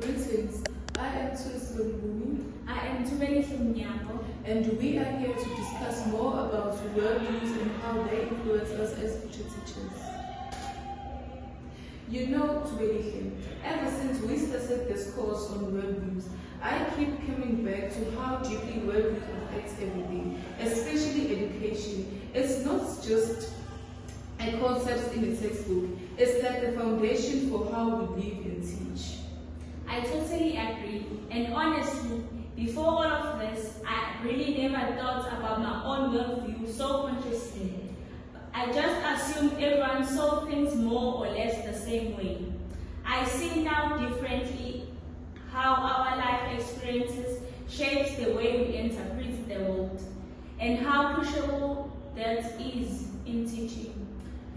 Greetings, I am Thulisiwe Mnguni. I am THUBELIHLE, And we are here to discuss more about worldviews and how they influence us as future teachers. You know, THUBELIHLE, ever since we started this course on worldviews, I keep coming back to how deeply worldviews affects everything, especially education. It's not just a concept in a textbook, it's like the foundation for how we live and teach. I totally agree, and honestly, before all of this, I really never thought about my own worldview so consciously. I just assumed everyone saw things more or less the same way. I see now differently how our life experiences shapes the way we interpret the world, and how crucial that is in teaching.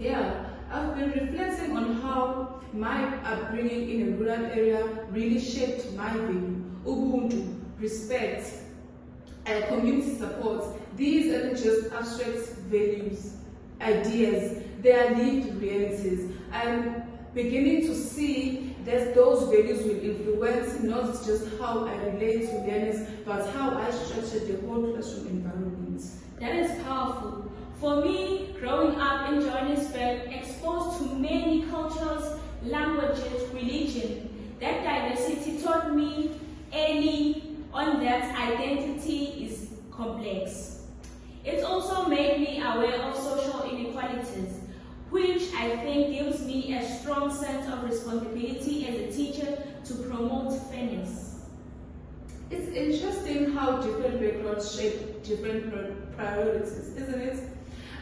Yeah, I've been reflecting on how my upbringing in a rural area really shaped my value, Ubuntu, respect, and community support. These aren't just abstract values, ideas, they are lived realities. I'm beginning to see that those values will influence not just how I relate to learners, but how I structure the whole classroom environment. That is powerful. For me, growing up in Johannesburg, exposed to many cultures, languages, religion, that diversity taught me early on that identity is complex. It also made me aware of social inequalities, which I think gives me a strong sense of responsibility as a teacher to promote fairness. It's interesting how different backgrounds shape different priorities, isn't it?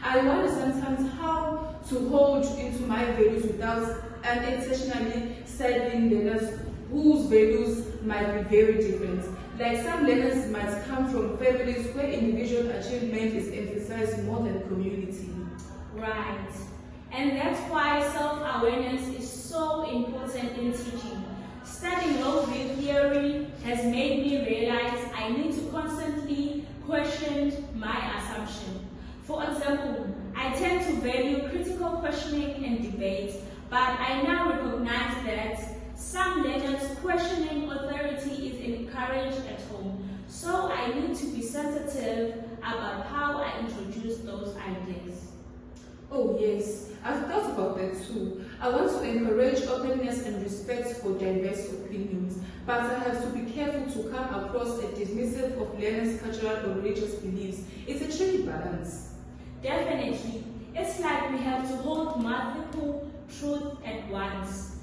I wonder sometimes how to hold into my values without unintentionally siding learners whose values might be very different. Like some learners might come from families where individual achievement is emphasized more than community. Right. And that's why self-awareness is so important in teaching. Studying worldview theory has made me realize I need to constantly question my assumption. For example, I tend to value critical questioning and debate, but I now recognize that some learners questioning authority is encouraged at home, so I need to be sensitive about how I introduce those ideas. Oh yes, I've thought about that too. I want to encourage openness and respect for diverse opinions, but I have to be careful to come across as dismissive of learners' cultural or religious beliefs. It's a tricky balance. Definitely. It's like we have to hold multiple truths at once,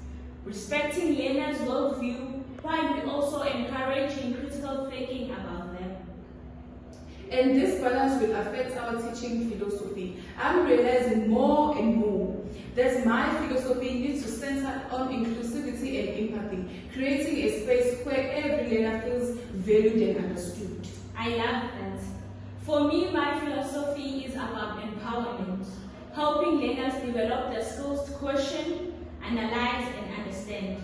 respecting learners' worldview while we also encouraging critical thinking about them. And this balance will affect our teaching philosophy. I'm realizing more and more that my philosophy needs to center on inclusivity and empathy, creating a space where every learner feels valued and understood. I love that. For me, my philosophy is about empowerment, helping learners develop the skills to question, analyze, and understand,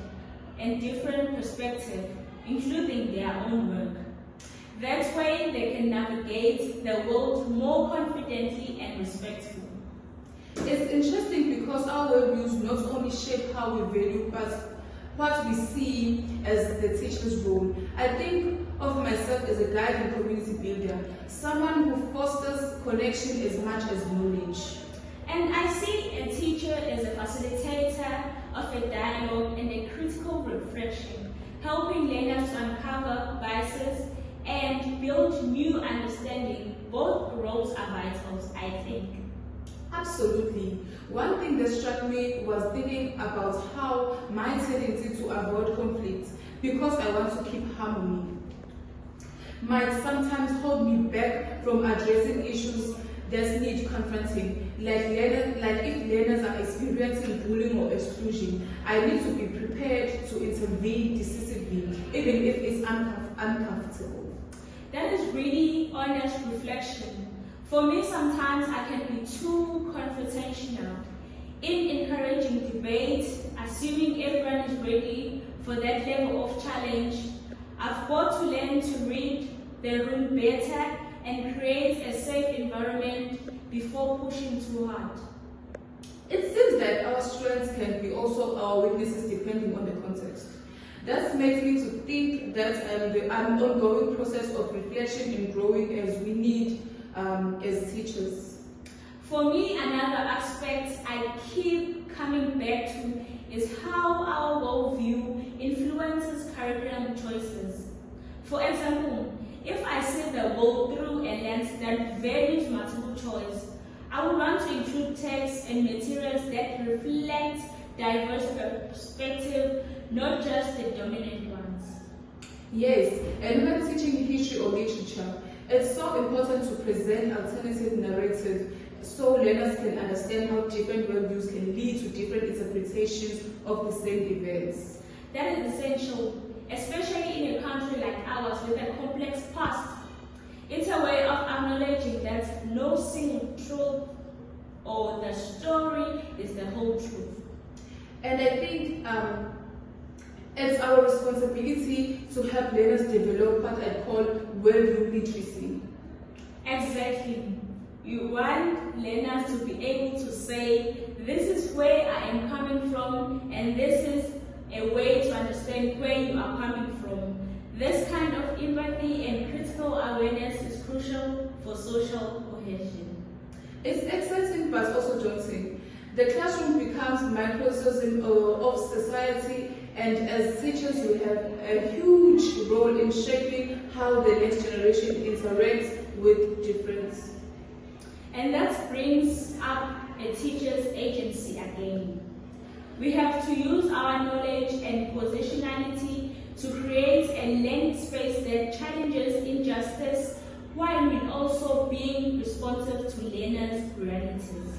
and different perspectives, including their own work. That way, they can navigate the world more confidently and respectfully. It's interesting because our worldviews not only shape how we value, but what we see as the teacher's role. I think of myself as a guide and community builder, someone who fosters connection as much as knowledge. And I see a teacher as a facilitator of a dialogue and a critical reflection, helping learners to uncover biases and build new understanding. Both roles are vital, I think. Absolutely. One thing that struck me was thinking about how my tendency to avoid conflict, because I want to keep harmony, might sometimes hold me back from addressing issues that need confronting. Like if learners are experiencing bullying or exclusion, I need to be prepared to intervene decisively, even if it's uncomfortable. That is really honest reflection. For me, sometimes I can be too confrontational in encouraging debate, assuming everyone is ready for that level of challenge. I've got to learn to read the room better and create a safe environment before pushing too hard. It seems like our strengths can be also our weaknesses depending on the context. That makes me to think that the ongoing process of reflection and growing as we need as teachers. For me, another aspect I keep coming back to is how our worldview influences curriculum choices. For example, if I see the world through a lens that values multiple choice, I would want to include texts and materials that reflect diverse perspectives, not just the dominant ones. Yes, and when teaching history or literature, it's so important to present alternative narratives so learners can understand how different worldviews can lead to different interpretations of the same events. That is essential, especially in a country like ours with a complex past. It's a way of acknowledging that no single truth or the story is the whole truth. And I think it's our responsibility to help learners develop what I call worldview literacy. Exactly. You want learners to be able to say, this is where I am coming from, and this is a way to understand where you are coming from. This kind of empathy and critical awareness is crucial for social cohesion. It's exciting but also daunting. The classroom becomes microcosm of society, and as teachers we have a huge role in shaping how the next generation interacts with difference. And that brings up a teacher's agency again. We have to use our knowledge and positionality to create a learning space that challenges injustice while also being responsive to learners' realities.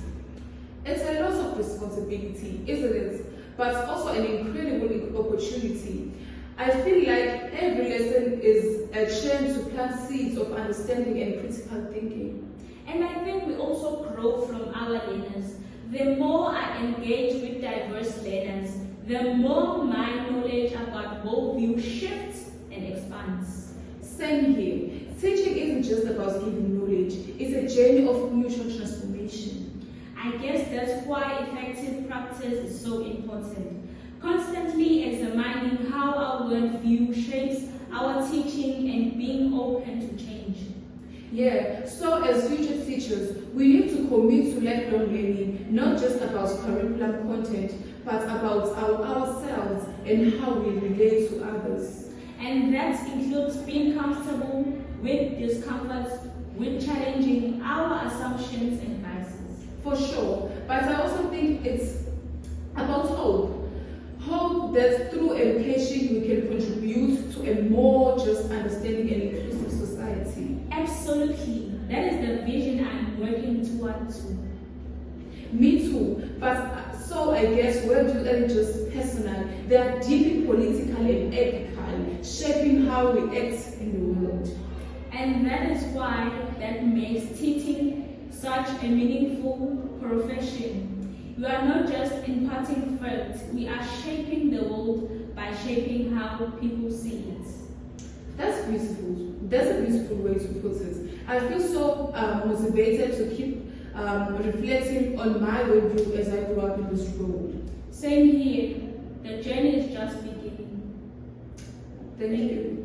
It's a lot of responsibility, isn't it? But also an incredible opportunity. I feel like every lesson is a chance to plant seeds of understanding and critical thinking. And I think we also grow from our learners. The more I engage with diverse learners, the more my knowledge about worldview shifts and expands. Same here. Teaching isn't just about giving knowledge, it's a journey of mutual transformation. I guess that's why effective practice is so important. Constantly examining how our worldview shapes our teaching and being open to change. Yeah, so as future teachers, we need to commit to lifelong learning, not just about curriculum content, but about ourselves and how we relate to others. And that includes being comfortable with discomfort, with challenging our assumptions and biases. For sure, but I also think it's about hope. Hope that through education we can contribute to a more just understanding and inclusive society. Absolutely. That is the vision I'm working towards too. Me too. But so I guess worldviews aren't just personal, they are deeply political and ethical, shaping how we act in the world. And that is why that makes teaching such a meaningful profession. We are not just imparting facts, we are shaping the world by shaping how people see it. That's beautiful. That's a beautiful way to put it. I feel so motivated to keep reflecting on my worldview as I grow up in this role. Same here. The journey is just beginning. Thank you.